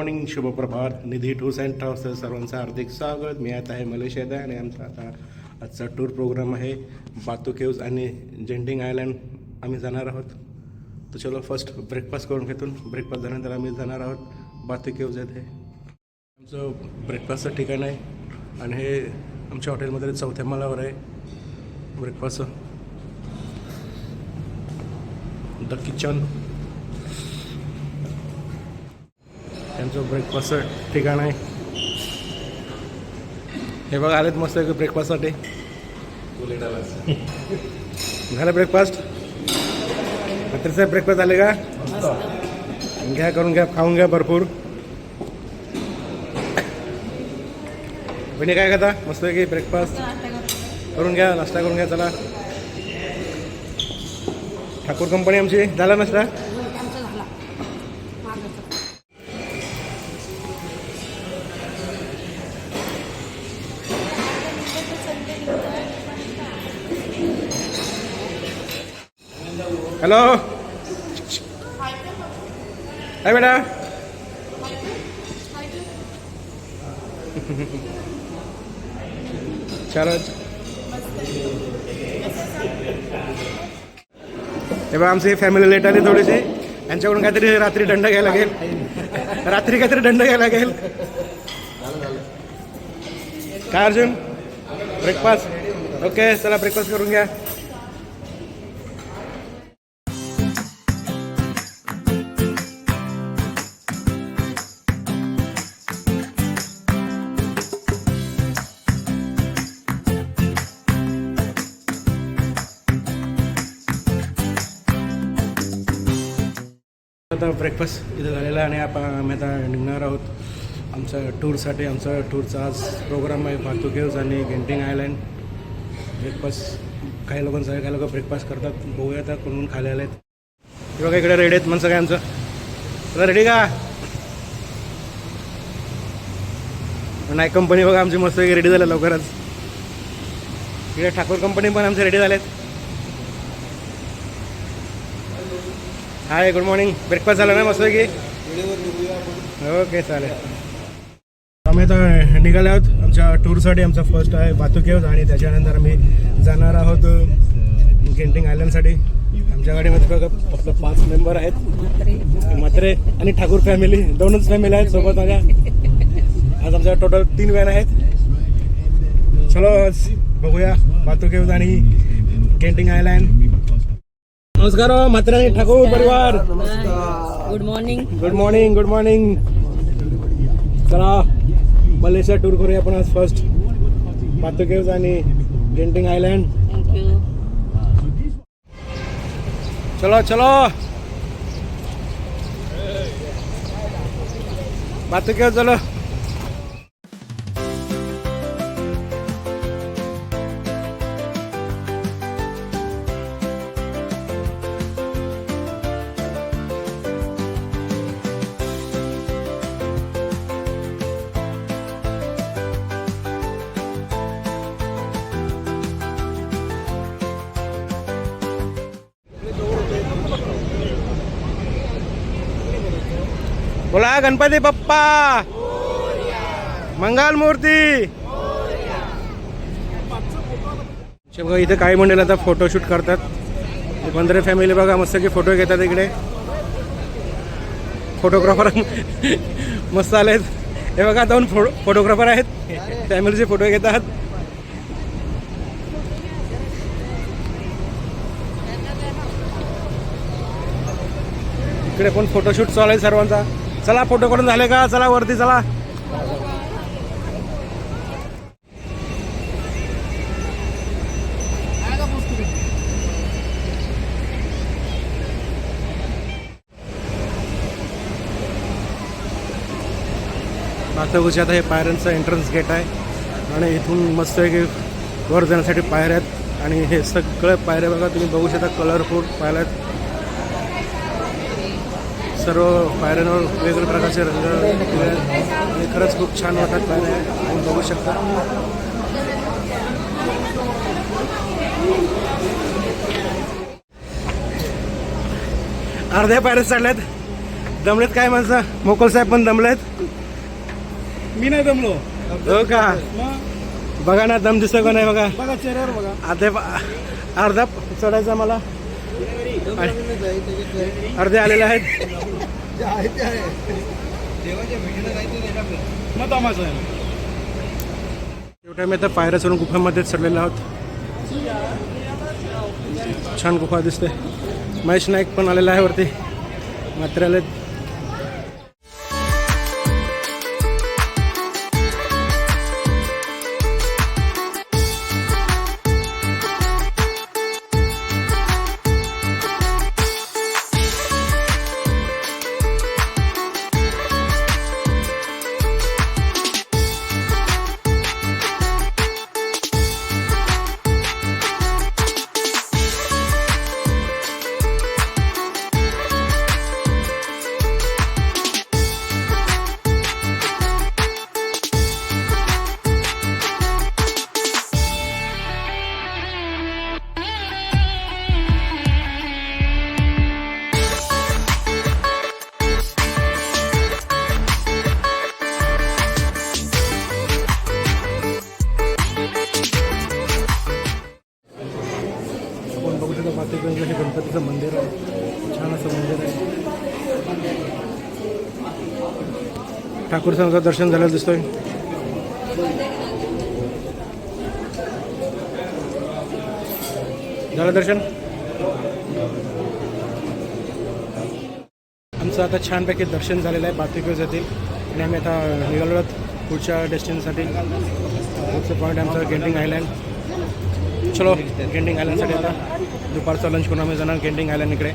Morning, शुभप्रभात. Nidhi tours and travels सर्वांचं हार्दिक स्वागत. मी आता आहे मलेशियात आहे आणि आमचा आता आजचा टूर प्रोग्राम आहे बातू केव्ज आणि जेंटिंग आयलँड आम्ही जाणार आहोत. तर चलो फर्स्ट ब्रेकफास्ट करून घेतो. ब्रेकफास्ट झाल्यानंतर आम्ही जाणार आहोत बातू केव्ज येथे. आमचं ब्रेकफास्टचं ठिकाण आहे आणि हे आमच्या हॉटेलमध्ये 4थ्या माळ्यावर आहे ब्रेकफास्ट. द किचन त्यांचं ब्रेकफास्टचं ठिकाण आहे. हे बघा आलेत मस्त ब्रेकफास्टसाठी. झालं ब्रेकफास्ट? रात्रीचा ब्रेकफास्ट आले का? घ्या, करून घ्या, खाऊन घ्या भरपूर. बहिणी काय खाता? मस्त की ब्रेकफास्ट करून घ्या, नाश्ता करून घ्या. चला, ठाकूर कंपनी आमची. झाला नाश्ता? हॅलो, काय बेटा? चलो, हे बघा आमची फॅमिली लेट आली थोडीशी. यांच्याकडून काहीतरी रात्री दंड घ्यायला लागेल. रात्री काहीतरी दंड घ्यायला लागेल. काय अर्जुन? ब्रेकफास्ट? ओके, चला ब्रेकफास्ट करून घ्या. आता ब्रेकफास्ट इथं झालेला आहे आणि आम्ही आता निघणार आहोत आमच्या टूरसाठी. आमचा टूरचा आज प्रोग्राम आहे बातू केव्ज आणि जेंटिंग आयलँड. ब्रेकफास्ट काही लोकांचं आहे, काही लोक ब्रेकफास्ट करतात. बघूया आता कोण खायला आले आहेत. हे बघा इकडे रेडी आहेत म्हणचं काय आमचं. तुला रेडी का? नाही, कंपनी बघा आमची मस्त रेडी झाल्या लवकरच. इकडे ठाकूर कंपनी पण आमचे रेडी झालेत. हाय, गुड मॉर्निंग. ब्रेकफास्ट झाला ना मस्त की? ओके, चालेल. आम्ही आता निघाले आहोत आमच्या टूरसाठी. आमचा फर्स्ट आहे बातू केव्ज आणि त्याच्यानंतर आम्ही जाणार आहोत जेंटिंग आयलँडसाठी. आमच्या गाडीमध्ये बघा फक्त 5 मेंबर आहेत. म्हात्रे आणि ठाकूर फॅमिली, 2च फॅमिली आहेत सोबत माझ्या. आज आमच्या टोटल 3 व्हॅन आहेत. चलो बघूया बातू केव्ज आणि जेंटिंग आयलँड. नमस्कार म्हात्रे आणि ठाकूर परिवार. Good morning. Good morning. Good morning. चला मलेशिया टूर करूया आपण आज फर्स्ट. बातू केव्ज आणि जेंटिंग आयलँड. थँक्यू. चलो चलो, बातू केव्ज चलो. बोला गणपती बाप्पा, मंगल मूर्ती. बघा इथे काही मंडळी आता फोटोशूट करतात. 15 फॅमिली बघा मस्त की फोटो घेतात. इकडे फोटोग्राफर मस्त आलेत. हे बघा 2 फोटोग्राफर आहेत, फॅमिलीचे फोटो घेतात. इकडे पण फोटोशूट चालू आहे सर्वांचा. चला फोटो करून झाले का? चला वरती चला. बातूकेव्ज आता हे पायऱ्यांचं एंट्रन्स गेट आहे आणि इथून मस्त आहे की वर जाण्यासाठी पायऱ्या आहेत. आणि हे सगळं पायऱ्या बघा तुम्ही बघू शकता, कलरफुल पायऱ्या आहेत. सर्व पायऱ्यांवर वेगवेगळ्या प्रकारचे रंग आणि खरंच खूप छान वाटत पायऱ्या आपण बघू शकता. अर्ध्या पायऱ्या चढल्यात, दमलेत काय माणसं? मोकल साहेब पण दमलेत. मी नाही दमलो. हो का? मग बघा ना, दम दिसतो का नाही बघा. बघा चेहऱ्यावर बघा. आता अर्धा चढायचा मला, अर्धे आलेले आहेत. मग दमाचं आहे. शेवटी मी आता पायऱ्या चढून गुफांमध्ये चढलेलो आहोत. छान गुफा दिसते. महेश नाईक पण आलेला आहे वरती. मात्र आले. आपण बघू शकतो मातेगंज हे गणपतीचं मंदिर आहे. छान असं मंदिर आहे. ठाकूर संघाचं दर्शन झालेलं दिसतोय. झालं दर्शन. आमचं आता छानपैकी दर्शन झालेलं आहे बातुकेव येथील. आणि आम्ही आता निघालो आहोत पुढच्या डेस्टिनेशनसाठी. पुढचं पॉईंट आमचं गेंटिंग आयलँड. चलो गेंटिंग आयलँडसाठी आता दुपारचा लंच करून आम्ही जाणार गेंटिंग आयलँड इकडे.